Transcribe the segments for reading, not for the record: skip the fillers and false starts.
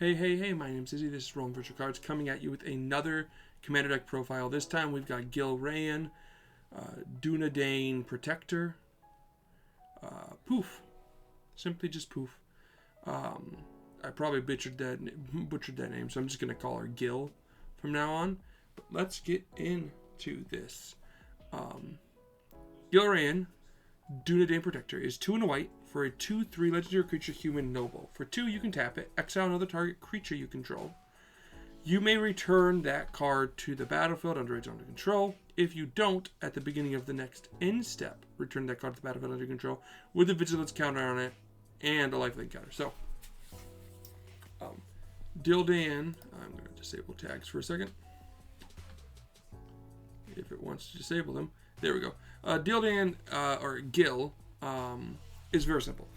Hey, my name's Izzy. This is Rolling Virtual Cards coming at you with another Commander deck profile. This time we've got Gilraen, Dúnedain Protector, Poof. Simply just Poof. I probably butchered that name, so I'm just going to call her Gil from now on. But let's get into this. Gilraen, Dúnedain Protector is 2 and a white for a 2/3 legendary creature human noble. For 2, you can tap it, exile another target creature you control. You may return that card to the battlefield under its under control. If you don't, at the beginning of the next end step, return that card to the battlefield under control with a vigilance counter on it and a lifelink counter. So, Dúnedain, I'm going to disable tags for a second. If it wants to disable them. There we go. Dúnedain, or Gil, is very simple.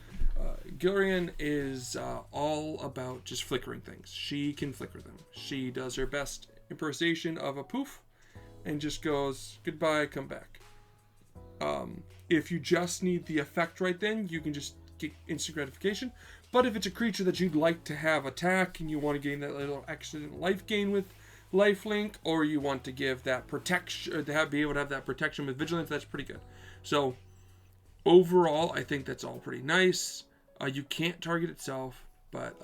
Gilraen is all about just flickering things. She can flicker them. She does her best impersonation of a Poof and just goes, goodbye, come back. If you just need the effect right then, you can just get instant gratification. But if it's a creature that you'd like to have attack and you want to gain that little accident life gain with lifelink, or you want to give that protection, or be able to have that protection with vigilance, that's pretty good. So overall, I think that's all pretty nice. You can't target itself, but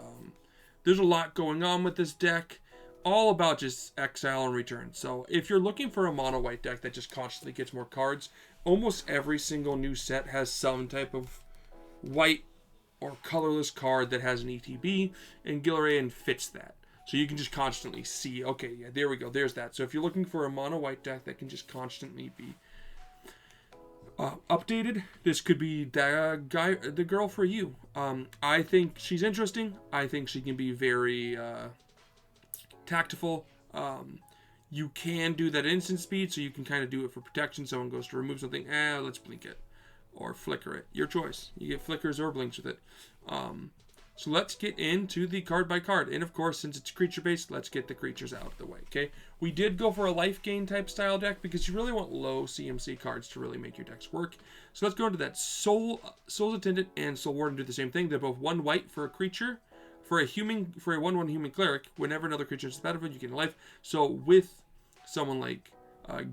there's a lot going on with this deck. All about just exile and return. So if you're looking for a mono white deck that just constantly gets more cards, almost every single new set has some type of white or colorless card that has an ETB, and Gilraen fits that. So you can just constantly see, okay, yeah, there we go, there's that. So if you're looking for a mono white deck that can just constantly be updated, this could be the girl for you. I think she's interesting. I think she can be very tactful. You can do that instant speed, so you can kind of do it for protection. Someone goes to remove something, let's blink it or flicker it. Your choice. You get flickers or blinks with it. So let's get into the card by card. And of course, since it's creature based, let's get the creatures out of the way, okay? We did go for a life gain type style deck because you really want low CMC cards to really make your decks work. So let's go into that. Soul's Attendant and Soul Warden do the same thing. They're both 1 white for a creature. For a 1/1 human cleric, whenever another creature is the battlefield, you gain a life. So with someone like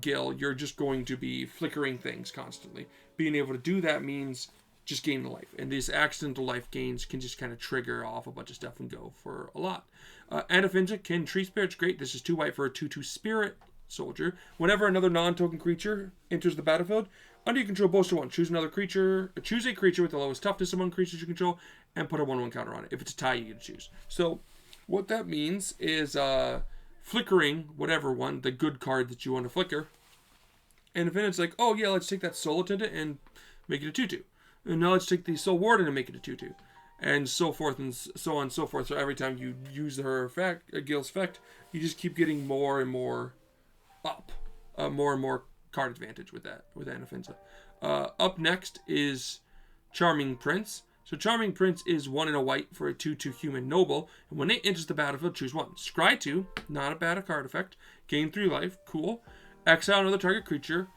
Gil, you're just going to be flickering things constantly. Being able to do that means just gain the life, and these accidental life gains can just kind of trigger off a bunch of stuff and go for a lot. Anafinja can Tree Spirit's great. This is 2 white for a 2/2 spirit soldier. Whenever another non-token creature enters the battlefield, under your control bolster 1, choose a creature with the lowest toughness among creatures you control, and put a 1/1 counter on it. If it's a tie, you get to choose. So what that means is flickering whatever one, the good card that you want to flicker. And if it's like, oh yeah, let's take that Soul Attendant and make it a 2/2. And now let's take the Soul Warden and make it a 2/2. And so forth and so on and so forth. So every time you use her effect, Gil's effect, you just keep getting more and more up. More and more card advantage with that, with Anafinja. Up next is Charming Prince. So Charming Prince is 1 and a white for a 2/2 human noble. And when it enters the battlefield, choose 1. Scry 2, not a bad card effect. Gain 3 life, cool. Exile another target creature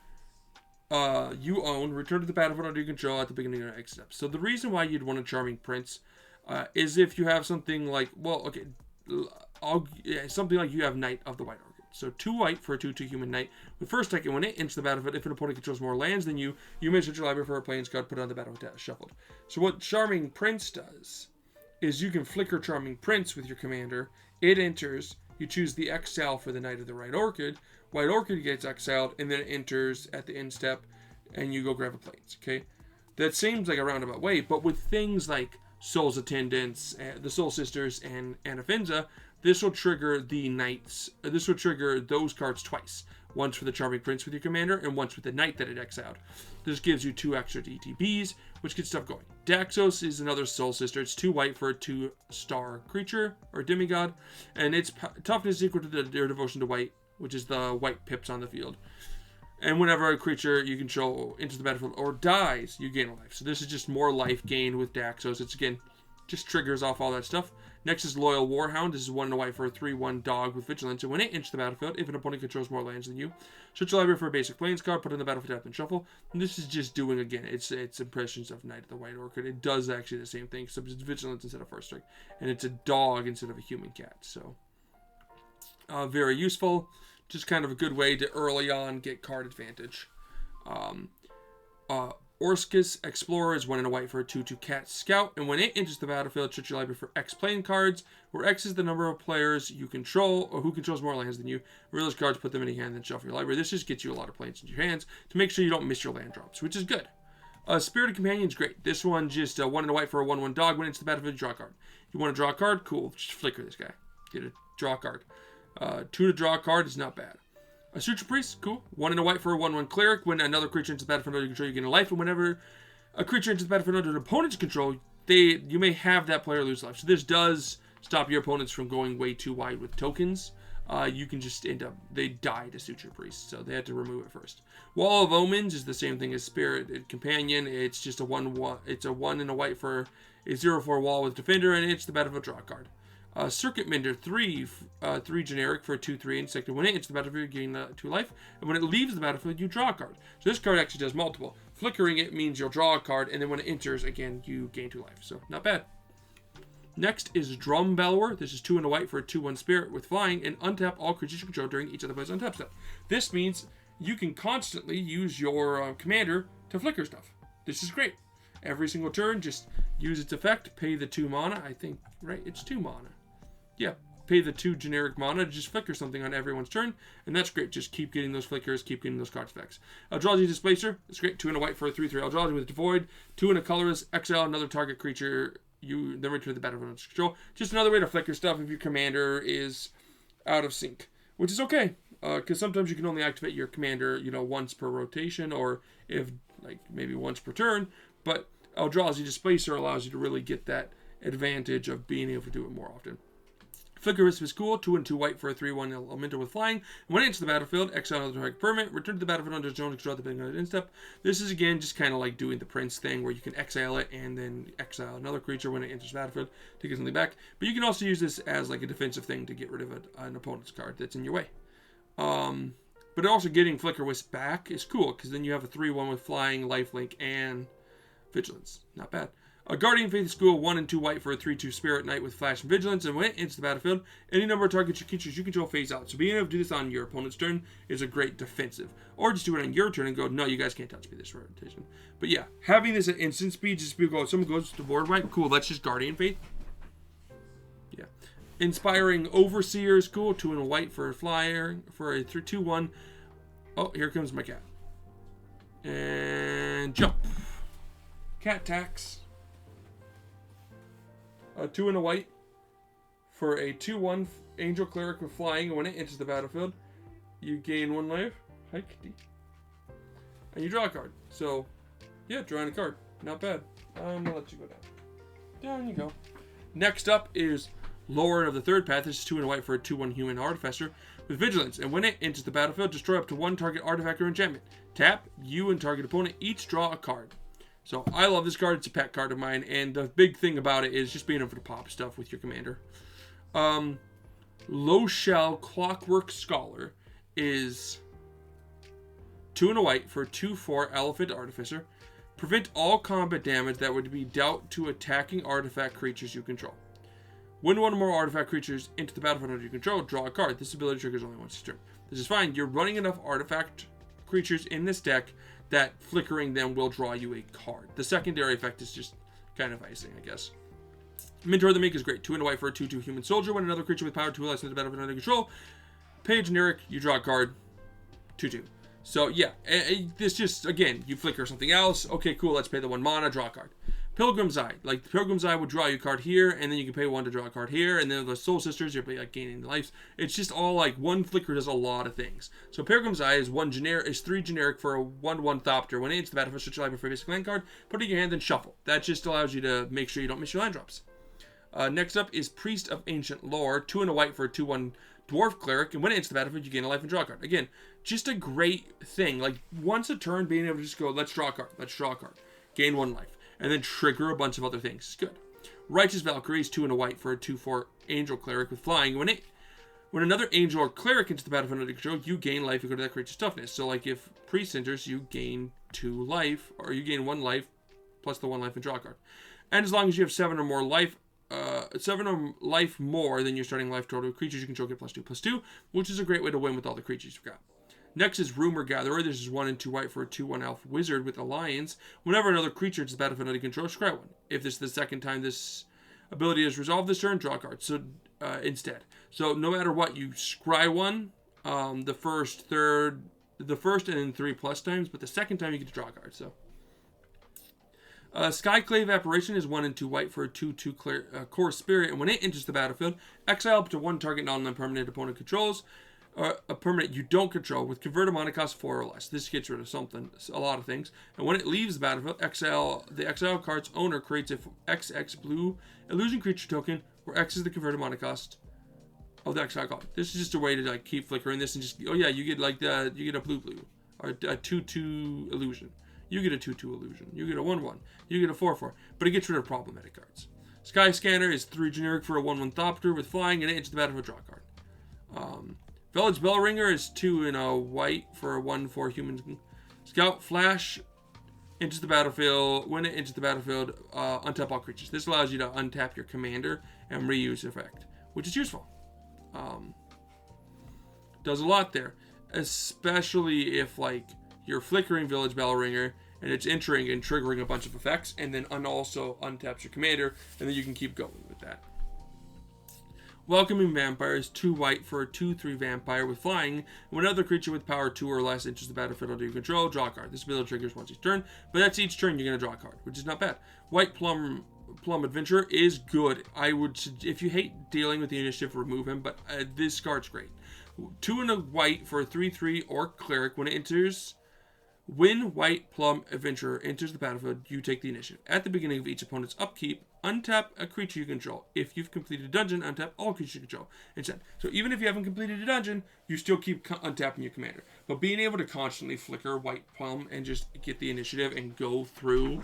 you own, return to the battlefield under your control at the beginning of your next step. So the reason why you'd want a Charming Prince is if you have something like, something like you have Knight of the White Orchid. So 2 white for a 2/2 human knight. With first second, when it enters the battlefield, if an opponent controls more lands than you, you may search your library for a plains card, put it on the battlefield shuffled. So what Charming Prince does is you can flicker Charming Prince with your commander. It enters, you choose the exile for the Knight of the White Orchid. White Orchid gets exiled, and then it enters at the end step, and you go grab a plains, okay? That seems like a roundabout way, but with things like Soul's Attendants, the Soul Sisters, and Anafinja, this will trigger the Knights. This will trigger those cards twice. Once for the Charming Prince with your commander, and once with the Knight that it exiled. This gives you 2 extra ETBs, which gets stuff going. Daxos is another Soul Sister. It's 2 white for a 2-star creature, or demigod, and its toughness is equal to their devotion to white, which is the white pips on the field. And whenever a creature you control enters the battlefield or dies, you gain a life. So this is just more life gain with Daxos. It's, again, Just triggers off all that stuff. Next is Loyal Warhound. This is 1 and a white for a 3/1 dog with vigilance. And when it enters the battlefield, if an opponent controls more lands than you, search your library for a basic plains card, put it in the battlefield tap, and shuffle. And this is just doing, again, it's Impressions of Knight of the White Orchid. It does actually the same thing, except it's vigilance instead of first strike. And it's a dog instead of a human cat. So, very useful. Just kind of a good way to early on get card advantage. Orskis Explorer is 1 and a white for a 2/2 cat scout, and when it enters the battlefield, search your library for X plane cards, where X is the number of players you control, or who controls more lands than you. Reveal those cards, put them in your hand, then shuffle your library. This just gets you a lot of planes in your hands to make sure you don't miss your land drops, which is good. Spirited Companion is great. This one just 1 and a white for a 1/1 dog. When it's the battlefield, draw a card. You want to draw a card? Cool. Just flicker this guy. Get a draw a card. 2 to draw a card is not bad. A Suture Priest, cool. 1 and a white for a 1/1 cleric. When another creature enters the battlefield under your control, you gain a life. And whenever a creature enters the battlefield under an opponent's control, you may have that player lose life. So this does stop your opponents from going way too wide with tokens. You can just end up, they die to Suture Priest, so they had to remove it first. Wall of Omens is the same thing as Spirited Companion. It's just a 1/1. It's a 1 and a white for a 0/4 wall with Defender, and it's the battlefield draw card. Circuit Mender, 3 generic for a 2/3 insect. When it enters the battlefield, you gain 2 life. And when it leaves the battlefield, you draw a card. So this card actually does multiple. Flickering it means you'll draw a card, and then when it enters, again, you gain 2 life. So not bad. Next is Drum Bellower. This is 2 and a white for a 2/1 spirit with flying, and untap all creatures you control during each other player's untap step. This means you can constantly use your commander to flicker stuff. This is great. Every single turn, just use its effect, pay the 2 mana. I think, right? It's 2 mana. Yeah, pay the 2 generic mana to just flicker something on everyone's turn, and that's great. Just keep getting those flickers, keep getting those card effects. Eldrazi Displacer, it's great. 2 and a white for a 3/3 Eldrazi with Devoid. 2 and a colorless, exile another target creature, you then return to the battlefield under control. Just another way to flicker stuff if your commander is out of sync, which is okay, because sometimes you can only activate your commander, once per rotation, or if, maybe once per turn, but Eldrazi Displacer allows you to really get that advantage of being able to do it more often. Flicker Wisp is cool, 2 and 2 white for a 3/1 elemental with flying. When it enters the battlefield, exile another target permanent, return to the battlefield under its own control at the beginning of the end step. This is again just kind of like doing the Prince thing where you can exile it and then exile another creature when it enters the battlefield to get something back. But you can also use this as like a defensive thing to get rid of an opponent's card that's in your way. But also getting Flicker Wisp back is cool because then you have a 3/1 with flying, lifelink, and vigilance. Not bad. A Guardian Faith is cool, 1 and 2 white for a 3/2 Spirit Knight with Flash and Vigilance, and when it enters the battlefield, any number of target creatures you control phase out. So being able to do this on your opponent's turn is a great defensive. Or just do it on your turn and go, no, you guys can't touch me this rotation. But yeah, having this at instant speed, just because someone goes to the board white, cool, that's just Guardian Faith. Yeah. Inspiring Overseer is cool, 2 and a white for a flyer, for a 2/1. Oh, here comes my cat. And jump. Cat tax. 2 and a white for a 2/1 Angel Cleric with flying, and when it enters the battlefield, you gain 1 life. And you draw a card. So, yeah, drawing a card. Not bad. I'm gonna let you go down. Down you go. Next up is Lord of the Third Path. This is 2 and a white for a 2/1 Human Artificer with Vigilance, and when it enters the battlefield, destroy up to 1 target artifact or enchantment. Tap, you and target opponent each draw a card. So I love this card. It's a pet card of mine, and the big thing about it is just being able to pop stuff with your commander. Low Shell Clockwork Scholar is 2 and a white for a 2/4 Elephant Artificer. Prevent all combat damage that would be dealt to attacking artifact creatures you control. When one or more artifact creatures enter the battlefield under your control, draw a card. This ability triggers only once a turn. This is fine. You're running enough artifact creatures in this deck that flickering them will draw you a card. The secondary effect is just kind of icing, I guess. Mentor the Meek is great. 2 and a white for a 2/2 Human Soldier. When another creature with power 2 less in the battlefield under control, pay a generic, you draw a card. 2/2. So yeah, this just, again, you flicker something else. Okay, cool, let's pay the 1 mana, draw a card. Pilgrim's Eye. Like, the Pilgrim's Eye would draw you a card here, and then you can pay 1 to draw a card here, and then the Soul Sisters, you're like gaining lives. It's just all like, one flicker does a lot of things. So Pilgrim's Eye is 3 generic for a 1/1 Thopter. When it enters the battlefield, search your library for a basic land card, put it in your hand, then shuffle. That just allows you to make sure you don't miss your land drops. Next up is Priest of Ancient Lore. 2 and a white for a 2/1 Dwarf Cleric, and when it enters the battlefield, you gain a life and draw a card. Again, just a great thing. Like, once a turn, being able to just go, let's draw a card, gain 1 life, and then trigger a bunch of other things. It's good. Righteous Valkyrie is 2 and a white for a 2/4 Angel Cleric with flying. When another Angel or Cleric enters the battlefield under control, you gain life equal to that creature's toughness. So, like, if Priest enters, you gain 2 life, or you gain 1 life, plus the 1 life and draw a card. And as long as you have 7 or more life, 7 or life more than your starting life total, creatures you control get +2/+2, which is a great way to win with all the creatures you've got. Next is Rumor Gatherer. This is 1 and 2 white for a 2/1 elf wizard with Alliance. Whenever another creature enters the battlefield under control, scry 1. If this is the second time this ability is resolved this turn, draw a card. So instead, so no matter what, you scry 1, the first, and then 3+ times, but the second time you get to draw a card. So Skyclave Apparition is 1 and 2 white for a 2/2 Core Spirit, and when it enters the battlefield, exile up to 1 target non-land permanent opponent controls. A permanent you don't control with converted mana cost 4 or less. This gets rid of a lot of things. And when it leaves the battlefield, the exile card's owner creates a XX blue illusion creature token, where X is the converted mana cost of the exile card. This is just a way to like keep flickering this and just, oh yeah, you get like you get a blue or a 2/2 illusion. You get a 2/2 illusion. You get a 1/1. You get a 4/4. But it gets rid of problematic cards. Sky Scanner is 3 generic for a 1/1 Thopter with flying, and it enters the battlefield, draw a card. Village Bellringer is 2 and a white for a 1/4 human scout. Flash enters the battlefield. When it enters the battlefield, untap all creatures. This allows you to untap your commander and reuse effect, which is useful. Does a lot there, especially if like you're flickering Village Bellringer and it's entering and triggering a bunch of effects, and then also untaps your commander, and then you can keep going with that. Welcoming Vampire is 2 white for a 2/3 vampire with flying. When another creature with power 2 or less enters the battlefield under your control, draw a card. This ability triggers once each turn, but that's each turn you're going to draw a card, which is not bad. White Plum Adventurer is good. If you hate dealing with the initiative, remove him, but this card's great. 2 and a white for a 3/3 Orc Cleric. When White Plum Adventurer enters the battlefield, you take the initiative. At the beginning of each opponent's upkeep, untap a creature you control. If you've completed a dungeon, untap all creatures you control instead. So even if you haven't completed a dungeon, you still keep untapping your commander. But being able to constantly flicker White Plum and just get the initiative and go through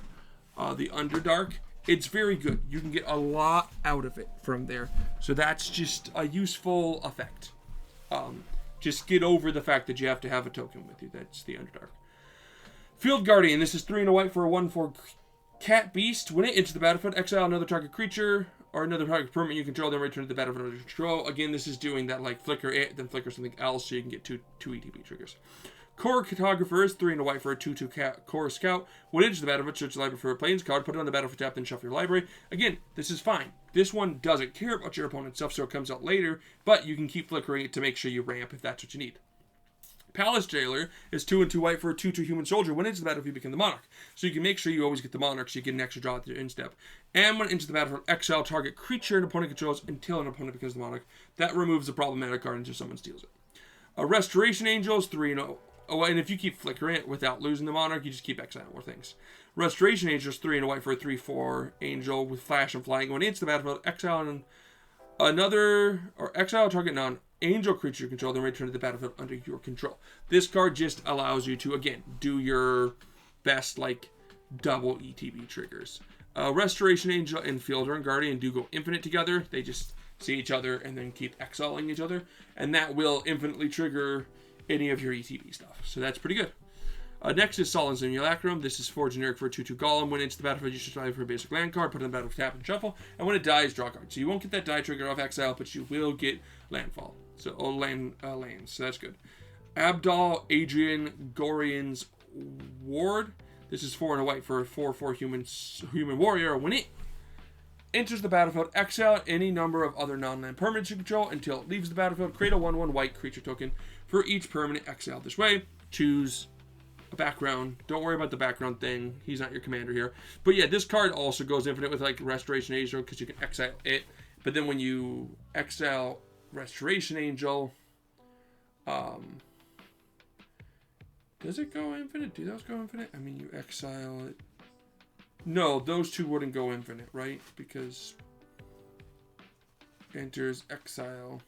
the Underdark, it's very good. You can get a lot out of it from there. So that's just a useful effect. Just get over the fact that you have to have a token with you. That's the Underdark. Field Guardian. This is 3 and a white for a 1/4 Cat Beast. When it enters the battlefield, exile another target creature or another target permanent you control, then return to the battlefield under control. Again, this is doing that like flicker it, then flicker something else, so you can get two ETB triggers. Core Cartographer is 3 and a white for a 2/2 Core Scout. When it enters the battlefield, search the library for a plains card, put it on the battlefield tap, then shuffle your library. Again, this is fine. This one doesn't care about your opponent's stuff, so it comes out later, but you can keep flickering it to make sure you ramp if that's what you need. Palace Jailer is 2 and 2 white for a 2/2 human soldier. When it enters the battlefield, you become the monarch. So you can make sure you always get the monarch, so you get an extra draw at your end step. And when it enters the battlefield, exile target creature an opponent controls until an opponent becomes the monarch. That removes the problematic card until someone steals it. Restoration Angel is 3 and 0. Oh, and if you keep flickering it without losing the monarch, you just keep exiling more things. Restoration Angel is 3 and a white for a 3/4 angel with flash and flying. When it enters the battlefield, exile exile target non-angel creature you control, then return to the battlefield under your control. This card just allows you to, again, do your best, like, double ETB triggers. Restoration Angel and Fielder and Guardian do go infinite together. They just see each other and then keep exiling each other. And that will infinitely trigger any of your ETB stuff. So that's pretty good. Next is Sullen Simulacrum. This is 4 generic for a 2/2 Golem. When it's the battlefield, you should try for a basic land card, put it on the battlefield, tap and shuffle. And when it dies, draw a card. So you won't get that die trigger off exile, but you will get landfall. So lands. So that's good. Abdal Adrian Gorian's Ward. This is 4 and a white for a 4/4 human warrior. When it enters the battlefield, exile any number of other non-land permanents you control until it leaves the battlefield. Create a 1/1 white creature token for each permanent exiled this way. Choose a background. Don't worry about the background thing. He's not your commander here. But yeah, this card also goes infinite with like Restoration Angel because you can exile it. But then when you exile Restoration Angel, does it go infinite? Do those go infinite? I mean, you exile it. No, those two wouldn't go infinite, right? Because enters exile.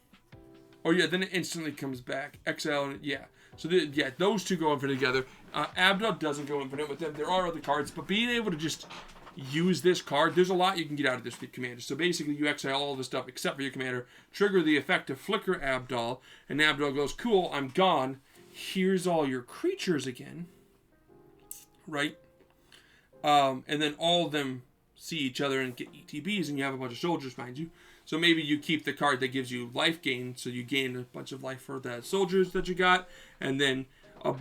Oh yeah, then it instantly comes back. Exile, yeah. So those two go infinite together. Abdal doesn't go infinite with them. There are other cards, but being able to just use this card. There's a lot you can get out of this with commander. So basically, you exile all the stuff except for your commander, trigger the effect to flicker Abdal, and Abdal goes, cool, I'm gone. Here's all your creatures again. Right? And then all of them see each other and get ETBs, and you have a bunch of soldiers behind you. So maybe you keep the card that gives you life gain, so you gain a bunch of life for the soldiers that you got, and then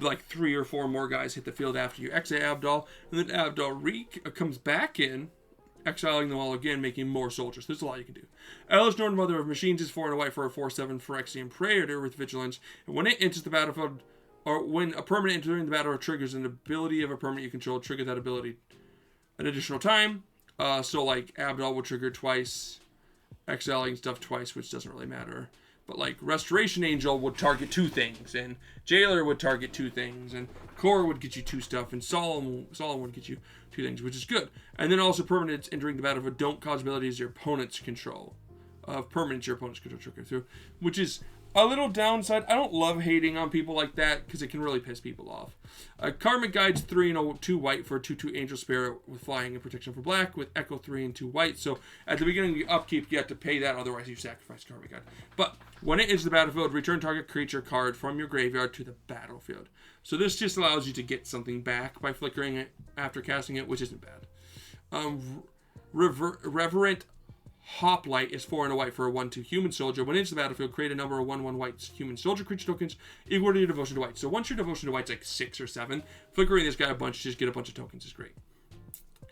like 3 or 4 more guys hit the field after you exile Abdal, and then Abdal comes back in, exiling them all again, making more soldiers. There's a lot you can do. Elish Norn, Mother of Machines, is 4 and a white for a 4/7 Phyrexian Praetor with Vigilance, and when it enters the battlefield, or when a permanent entering the battle triggers an ability of a permanent you control, trigger that ability an additional time. So like Abdal will trigger twice, exiling stuff twice, which doesn't really matter. But like Restoration Angel would target 2 things, and Jailer would target 2 things, and Core would get you 2 stuff, and Solemn would get you 2 things, which is good. And then also permanents entering the battlefield don't cause abilities your opponents control. Permanents your opponents control trigger through, which is a little downside. I don't love hating on people like that because it can really piss people off. Karmic Guide's 3 and 2 white for a 2/2 Angel Spirit with flying and protection for black with Echo 3 and 2 white. So at the beginning of the upkeep, you have to pay that, otherwise you sacrifice Karmic Guide. But when it enters the battlefield, return target creature card from your graveyard to the battlefield. So this just allows you to get something back by flickering it after casting it, which isn't bad. Reverent Hoplite is 4 and a white for a 1/2 human soldier. When it's the battlefield, create a number of 1/1 white human soldier creature tokens equal to your devotion to white. So once your devotion to white's like 6 or 7, flickering this guy a bunch, just get a bunch of tokens is great.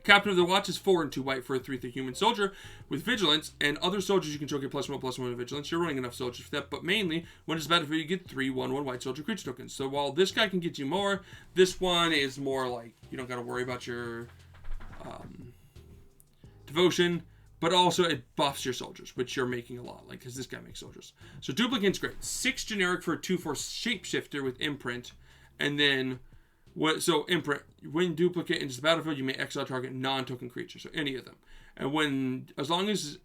Captain of the Watch is 4 and 2 white for a 3/3 human soldier with Vigilance, and other soldiers you control get +1/+1 Vigilance. You're running enough soldiers for that, but mainly when it's battlefield, you get 3 1/1 white soldier creature tokens. So while this guy can get you more, this one is more like you don't got to worry about your devotion. But also it buffs your soldiers, which you're making a lot, like because this guy makes soldiers. So Duplicate's great. 6 generic for a 2/4 Shapeshifter with Imprint, and then Imprint. When Duplicate enters the battlefield, you may exile target non-token creature, so any of them. And as long as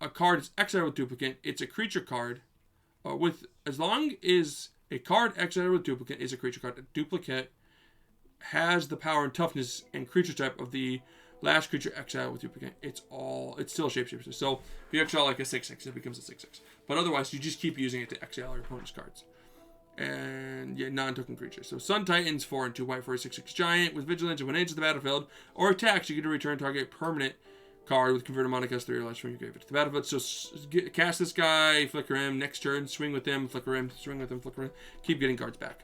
a card is exiled with Duplicate, it's a creature card. As long as a card exiled with Duplicate is a creature card, a Duplicate has the power and toughness and creature type of the last creature exile with Duplicate. It's still a Shapeshifter. So if you exile like a 6/6, it becomes a 6/6. But otherwise, you just keep using it to exile your opponent's cards. And yeah, non-token creatures. So Sun Titan's 4 and 2 white for a 6/6 giant with Vigilance, and when it enters the battlefield or attacks, you get to return target permanent card with converted mana cost 3 or less from your graveyard to the battlefield. So cast this guy, flicker him, next turn, swing with him, flicker him, swing with him, flicker him. Keep getting cards back.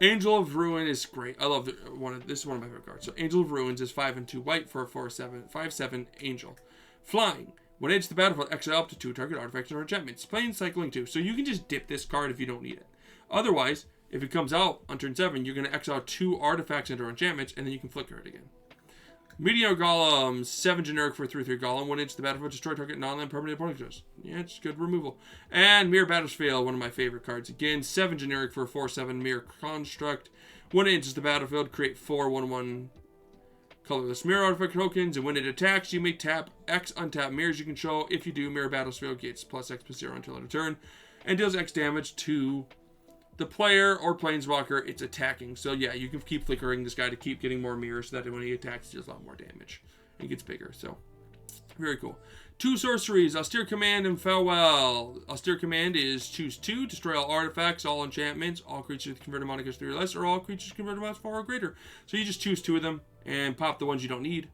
Angel of Ruin is great. I love this is one of my favorite cards. So Angel of Ruins is 5 and 2 white for a 5/7 Angel. Flying. When it's the battlefield, exile up to 2 target artifacts or enchantments. Plain cycling 2. So you can just dip this card if you don't need it. Otherwise, if it comes out on turn 7, you're going to exile 2 artifacts and or enchantments, and then you can flicker it again. Meteor Golem, 7 generic for a 3/3 Golem. When it's the battlefield, destroy target non-land permanent opponent controls. Yeah, it's good removal. And Mirror Battlefield, one of my favorite cards. Again, 7 generic for a 4/7 Mirror Construct. When it enters the battlefield, create 4 1/1 colorless mirror artifact tokens. And when it attacks, you may tap X untap mirrors you control. If you do, Mirror Battlefield gets +X/+0 until end of turn. And deals X damage to the player or planeswalker it's attacking. So yeah, you can keep flickering this guy to keep getting more mirrors so that when he attacks, he does a lot more damage. And he gets bigger, so very cool. 2 sorceries, Austere Command and Farewell. Austere Command is choose 2, destroy all artifacts, all enchantments, all creatures with converted mana cost 3 or less, or all creatures converted mana 4 or greater. So you just choose 2 of them and pop the ones you don't need.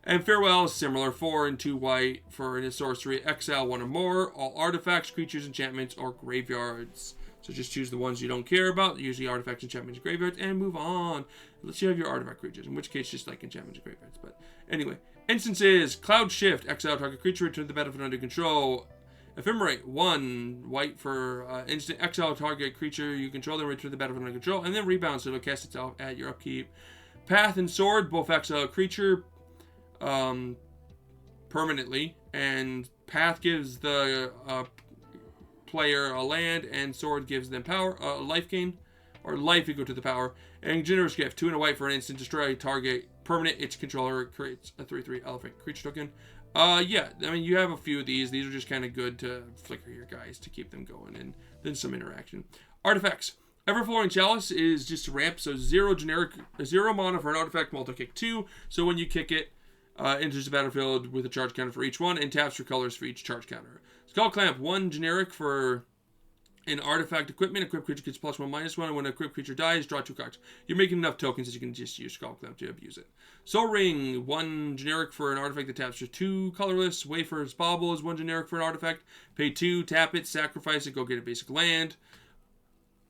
And Farewell is similar, 4 and 2 white for a sorcery, exile 1 or more, all artifacts, creatures, enchantments, or graveyards. So just choose the ones you don't care about, usually artifacts, enchantments, and graveyards, and move on. Unless you have your artifact creatures, in which case just like enchantments and graveyards. But anyway, instances, Cloud Shift, exile target creature, return to the battlefield under control. Ephemerate, 1 white for instant exile target creature you control, then return to the battlefield under control, and then rebound so it'll cast itself at your upkeep. Path and Sword, both exile creature permanently, and Path gives the player a land, and Sword gives them power, life gain, or life equal to the power. And Generous Gift, 2 and a white for an instant, destroy target permanent, its controller creates a 3/3 elephant creature token. Yeah, I mean, you have a few of these. These are just kind of good to flicker your guys to keep them going, and then some interaction. Artifacts. Everflowing Chalice is just a ramp, so 0 mana for an artifact, multi-kick 2. So when you kick it, Enters the battlefield with a charge counter for each one, and taps for colors for each charge counter. Skull Clamp, 1 generic for an artifact equipment. Equipped creature gets +1/-1, and when an equipped creature dies, draw 2 cards. You're making enough tokens that you can just use Skull Clamp to abuse it. Soul Ring, 1 generic for an artifact that taps for 2 colorless. Wafer's Bauble is 1 generic for an artifact. Pay 2, tap it, sacrifice it, go get a basic land.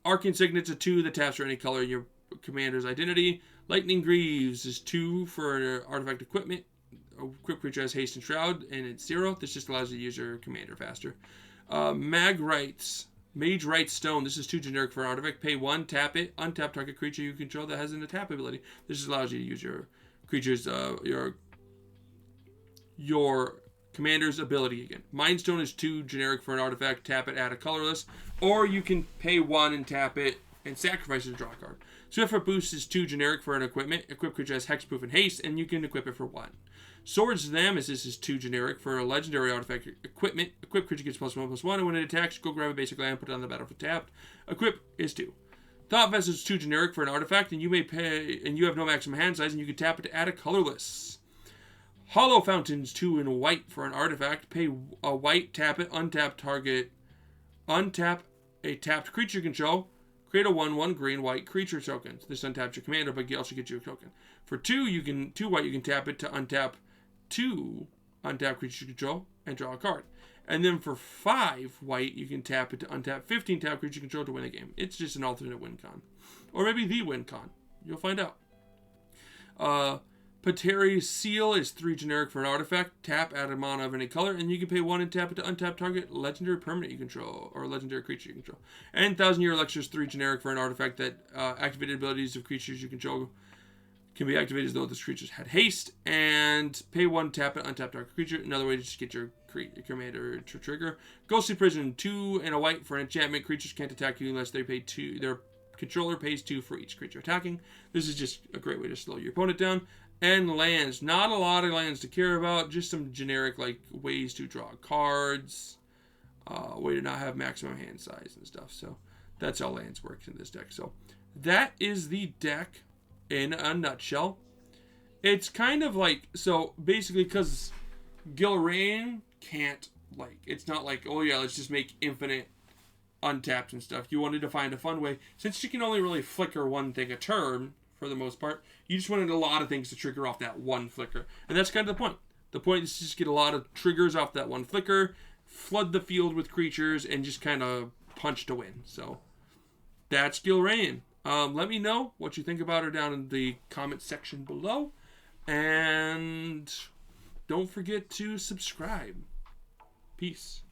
Arcane Signet's a 2 that taps for any color in your commander's identity. Lightning Greaves is 2 for an artifact equipment. Equipped creature has haste and shroud, and it's 0. This just allows you to use your commander faster. Mage Rite Stone. This is 2 generic for an artifact. Pay 1, tap it, untap target creature you control that has an attack ability. This just allows you to use your creature's your commander's ability again. Mind Stone is 2 generic for an artifact. Tap it, add a colorless, or you can pay 1 and tap it and sacrifice it to draw a card. Swift Boost is 2 generic for an equipment. Equipped creature has hexproof and haste, and you can equip it for 1. Swords Nemesis is 2 generic for a legendary artifact equipment. Equipped creature gets +1/+1, and when it attacks, go grab a basic land, put it on the battlefield tapped. Equip is 2. Thought Vessel is 2 generic for an artifact, and you have no maximum hand size, and you can tap it to add a colorless. Hollow Fountains, 2 in white for an artifact. Pay a white, tap it, untap a tapped creature you control. Create a 1/1 green white creature token. This untaps your commander, but also gets you a token. For 2 white, you can tap it to untap 2 untap creature control and draw a card. And then for 5 white, you can tap it to untap 15 tap creature control to win the game. It's just an alternate win con. Or maybe the win con. You'll find out. Pateri's Seal is 3 generic for an artifact. Tap, add a mana of any color, and you can pay 1 and tap it to untap target legendary permanent you control, or legendary creature you control. And 1,000-Year Elixir is 3 generic for an artifact that activated abilities of creatures you control can be activated as though this creature had haste, and pay 1, tap it, untap target creature. Another way to just get your commander to trigger. Ghostly Prison, 2 and a white for an enchantment. Creatures can't attack you unless they pay 2. Their controller pays 2 for each creature attacking. This is just a great way to slow your opponent down. And lands. Not a lot of lands to care about. Just some generic like ways to draw cards. Way to not have maximum hand size and stuff. So that's how lands works in this deck. So that is the deck in a nutshell. It's kind of like, so basically because Gilraen can't, like, it's not like, oh yeah, let's just make infinite untapped and stuff. You wanted to find a fun way. Since you can only really flicker one thing a turn, for the most part, you just wanted a lot of things to trigger off that one flicker. And that's kind of the point. The point is to just get a lot of triggers off that one flicker, flood the field with creatures, and just kind of punch to win. So that's Gilraen. Let me know what you think about her down in the comment section below. And don't forget to subscribe. Peace.